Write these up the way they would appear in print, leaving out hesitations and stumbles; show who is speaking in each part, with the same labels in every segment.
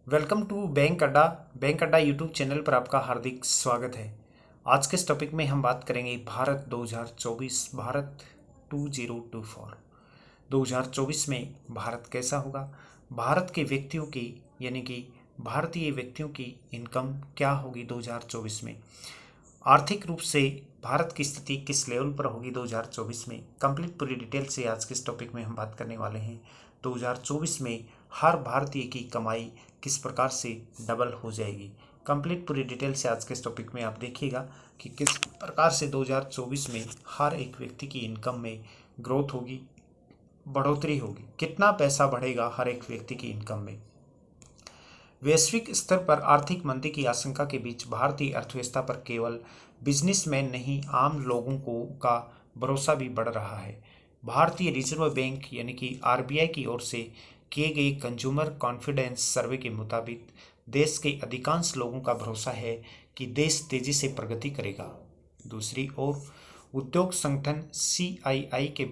Speaker 1: Welcome to bank अड्डा YouTube channel पर आपका हार्दिक स्वागत है। आज के इस टॉपिक में हम बात करेंगे भारत 2024 भारत 2024। 2024 में भारत कैसा होगा, भारत के व्यक्तियों की यानी कि भारतीय व्यक्तियों की इनकम क्या होगी 2024 में, आर्थिक रूप से भारत की स्थिति किस लेवल पर होगी 2024 में। कंप्लीट पूरी डिटेल से आज के इस टॉपिक में हम बात करने वाले हैं। 2024 में हर भारतीय की कमाई किस प्रकार से डबल हो जाएगी, कंप्लीट पूरी डिटेल से आज के इस टॉपिक में आप देखिएगा कि किस प्रकार से 2024 में हर एक व्यक्ति की इनकम में ग्रोथ होगी, बढ़ोतरी होगी, कितना पैसा बढ़ेगा हर एक व्यक्ति की इनकम में। वैश्विक स्तर पर आर्थिक मंदी की आशंका के बीच भारतीय अर्थव्यवस्था पर केवल बिजनेसमैन नहीं, आम लोगों का भरोसा भी बढ़ रहा है। भारतीय रिजर्व बैंक यानी कि आरबीआई की ओर से किए गए कंज्यूमर कॉन्फिडेंस सर्वे के मुताबिक देश के अधिकांश लोगों का भरोसा है कि देश तेजी से प्रगति करेगा। दूसरी ओर उद्योग संगठन सीआईआई के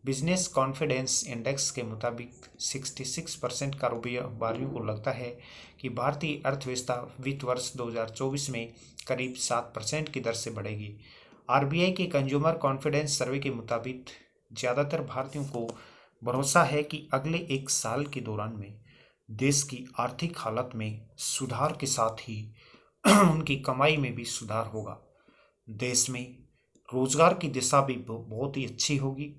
Speaker 1: बिजनेस कॉन्फिडेंस इंडेक्स के मुताबिक 66% कारोबारियों को लगता है कि भारतीय अर्थव्यवस्था वित्त वर्ष 2024 में करीब 7% की दर से बढ़ेगी। आरबीआई के कंज्यूमर कॉन्फिडेंस सर्वे के मुताबिक ज़्यादातर भारतीयों को भरोसा है कि अगले एक साल के दौरान में देश की आर्थिक हालत में सुधार के साथ ही उनकी कमाई में भी सुधार होगा। देश में रोजगार की दिशा भी बहुत ही अच्छी होगी।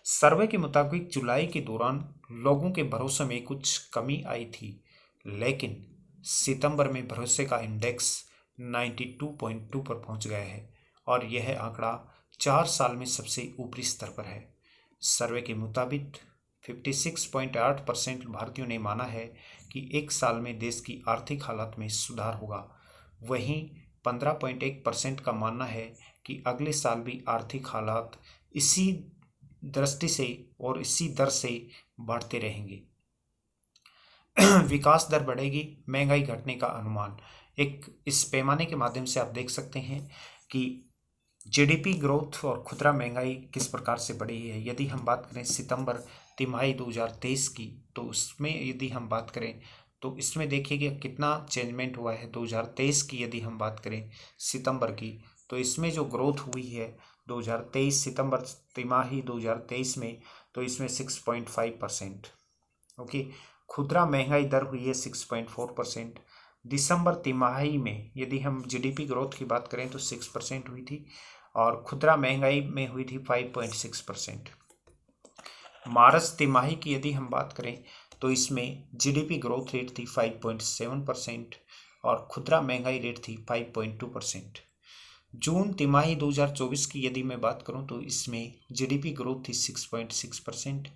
Speaker 1: सर्वे के मुताबिक जुलाई के दौरान लोगों के भरोसे में कुछ कमी आई थी, लेकिन सितंबर में भरोसे का इंडेक्स 92.2 पर पहुंच गया है और यह आंकड़ा 4 साल में सबसे ऊपरी स्तर पर है। सर्वे के मुताबिक 56.8% भारतीयों ने माना है कि एक साल में देश की आर्थिक हालत में सुधार होगा। वहीं 15.1% का मानना है कि अगले साल भी आर्थिक हालात इसी दृष्टि से और इसी दर से बढ़ते रहेंगे। विकास दर बढ़ेगी, महंगाई घटने का अनुमान। एक इस पैमाने के माध्यम से आप देख सकते हैं कि जीडीपी ग्रोथ और खुदरा महंगाई किस प्रकार से बढ़ी है। यदि हम बात करें सितंबर तिमाही 2023 की, तो उसमें यदि हम बात करें तो इसमें देखिए कितना चेंजमेंट हुआ है। 2023 की यदि हम बात करें सितंबर की, तो इसमें जो ग्रोथ हुई है 2023 सितंबर तिमाही 2023 में, तो इसमें 6.5%। ओके, खुदरा महंगाई दर हुई है 6.4%। दिसंबर तिमाही में यदि हम जीडीपी ग्रोथ की बात करें तो 6% हुई थी और खुदरा महंगाई में हुई थी 5.6%। मार्च तिमाही की यदि हम बात करें तो इसमें जीडीपी ग्रोथ रेट थी 5.7% और खुदरा महंगाई रेट थी 5.2%। जून तिमाही 2024 की यदि मैं बात करूं तो इसमें जीडीपी ग्रोथ थी 6.6%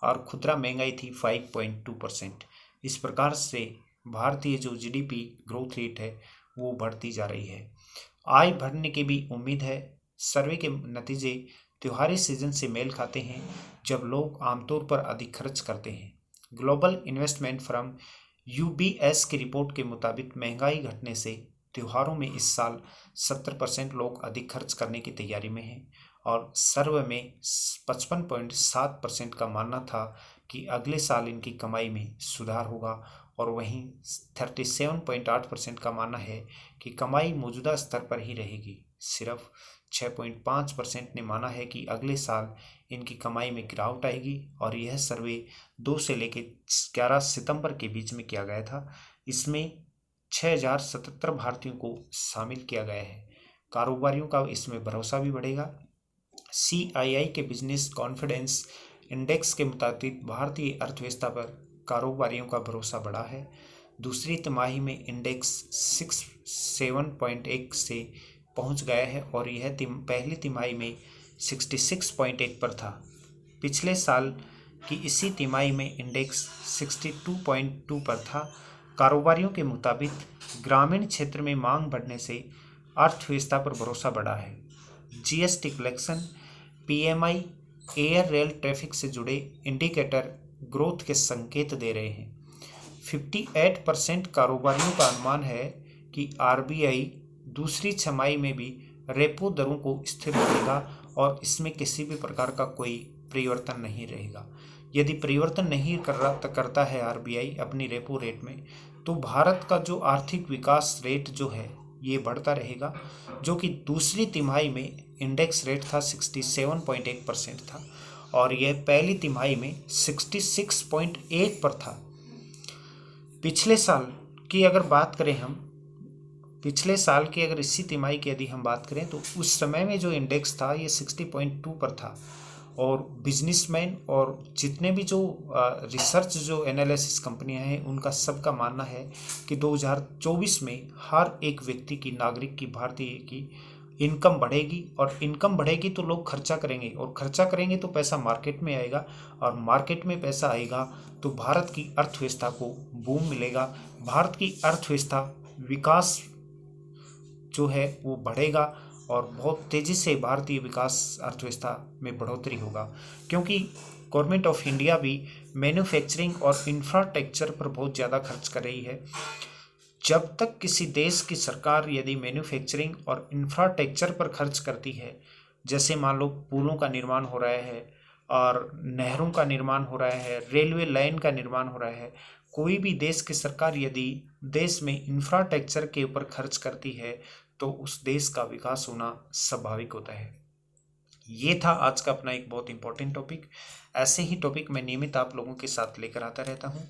Speaker 1: और खुदरा महंगाई थी 5.2%। इस प्रकार से भारतीय जो जीडीपी ग्रोथ रेट है वो बढ़ती जा रही है। आय बढ़ने की भी उम्मीद है। सर्वे के नतीजे त्योहारी सीजन से मेल खाते हैं, जब लोग आमतौर पर अधिक खर्च करते हैं। ग्लोबल इन्वेस्टमेंट फर्म यूबीएस की रिपोर्ट के मुताबिक महंगाई घटने से त्योहारों में इस साल 70% लोग अधिक खर्च करने की तैयारी में हैं और सर्वे में 55.7% का मानना था कि अगले साल इनकी कमाई में सुधार होगा और वहीं 37.8% का मानना है कि कमाई मौजूदा स्तर पर ही रहेगी। सिर्फ 6.5% ने माना है कि अगले साल इनकी कमाई में गिरावट आएगी और यह सर्वे 2 से लेकर 11 सितंबर के बीच में किया गया था। इसमें 6077 भारतीयों को शामिल किया गया है। कारोबारियों का इसमें भरोसा भी बढ़ेगा। सीआईआई के बिजनेस कॉन्फिडेंस इंडेक्स के मुताबिक भारतीय अर्थव्यवस्था पर कारोबारियों का भरोसा बढ़ा है। दूसरी तिमाही में इंडेक्स 67.1 से पहुंच गया है और यह पहली तिमाही में 66.1 पर था। पिछले साल की इसी तिमाही में इंडेक्स 62.2 पर था। कारोबारियों के मुताबिक ग्रामीण क्षेत्र में मांग बढ़ने से अर्थव्यवस्था पर भरोसा बढ़ा है। GST collection, PMI, air rail traffic से जुड़े इंडिकेटर ग्रोथ के संकेत दे रहे हैं। 58% कारोबारियों का अनुमान है कि आरबीआई दूसरी छमाही में भी रेपो दरों को स्थिर रखेगा और इसमें किसी भी प्रकार का कोई परिवर्तन नहीं रहेगा। यदि परिवर्तन नहीं करता है आरबीआई अपनी रेपो रेट में, तो भारत का जो आर्थिक विकास रेट जो है ये बढ़ता रहेगा, जो कि दूसरी तिमाही में इंडेक्स रेट था 67.1% था और यह पहली तिमाही में 66.1 पर था। पिछले साल की अगर बात करें हम, पिछले साल की अगर इसी तिमाही की यदि हम बात करें, तो उस समय में जो इंडेक्स था ये 60.2 पर था। और बिजनेसमैन और जितने भी जो रिसर्च जो एनालिसिस कंपनियां हैं, उनका सबका मानना है कि 2024 में हर एक व्यक्ति की, नागरिक की, भारतीय की इनकम बढ़ेगी, और इनकम बढ़ेगी तो लोग खर्चा करेंगे, और खर्चा करेंगे तो पैसा मार्केट में आएगा, और मार्केट में पैसा आएगा तो भारत की अर्थव्यवस्था को बूम मिलेगा, भारत की अर्थव्यवस्था विकास जो है वो बढ़ेगा, और बहुत तेज़ी से भारतीय विकास अर्थव्यवस्था में बढ़ोतरी होगा। क्योंकि गवर्नमेंट ऑफ इंडिया भी मैन्युफैक्चरिंग और इंफ्रास्ट्रक्चर पर बहुत ज़्यादा खर्च कर रही है। जब तक किसी देश की सरकार यदि मैन्युफैक्चरिंग और इंफ्रास्ट्रक्चर पर खर्च करती है, जैसे मान लो पुलों का निर्माण हो रहा है और नहरों का निर्माण हो रहा है, रेलवे लाइन का निर्माण हो रहा है, कोई भी देश की सरकार यदि देश में इंफ्रास्ट्रक्चर के ऊपर खर्च करती है तो उस देश का विकास होना स्वाभाविक होता है। ये था आज का अपना एक बहुत इंपॉर्टेंट टॉपिक। ऐसे ही टॉपिक मैं नियमित आप लोगों के साथ लेकर आता रहता हूँ।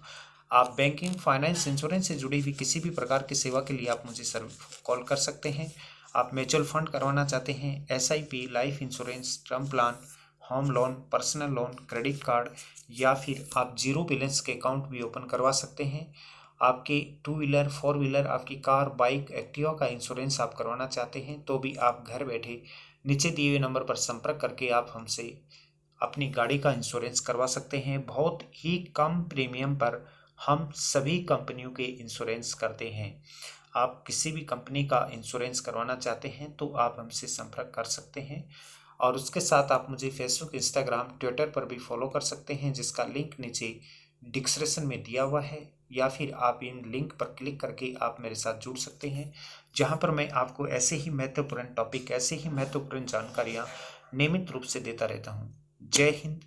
Speaker 1: आप बैंकिंग, फाइनेंस, इंश्योरेंस से जुड़ी हुई किसी भी प्रकार की सेवा के लिए आप मुझे कॉल कर सकते हैं। आप म्यूचुअल फंड करवाना चाहते हैं, SIP, life insurance, term plan, home loan, personal loan, credit card, या फिर आप जीरो बैलेंस के अकाउंट भी ओपन करवा सकते हैं। आपके 2 व्हीलर, 4 व्हीलर, आपकी कार, बाइक, एक्टिवा का इंश्योरेंस आप करवाना चाहते हैं तो भी आप घर बैठे नीचे दिए हुए नंबर पर संपर्क करके आप हमसे अपनी गाड़ी का इंश्योरेंस करवा सकते हैं। बहुत ही कम प्रीमियम पर हम सभी कंपनियों के इंश्योरेंस करते हैं। आप किसी भी कंपनी का इंश्योरेंस करवाना चाहते हैं तो आप हमसे संपर्क कर सकते हैं। और उसके साथ आप मुझे फेसबुक, इंस्टाग्राम, ट्विटर पर भी फॉलो कर सकते हैं, जिसका लिंक नीचे डिस्क्रिप्शन में दिया हुआ है, या फिर आप इन लिंक पर क्लिक करके आप मेरे साथ जुड़ सकते हैं, जहां पर मैं आपको ऐसे ही महत्वपूर्ण टॉपिक, ऐसे ही महत्वपूर्ण जानकारियां नियमित रूप से देता रहता हूं। Jai Hind,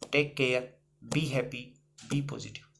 Speaker 1: take care, be happy, be positive.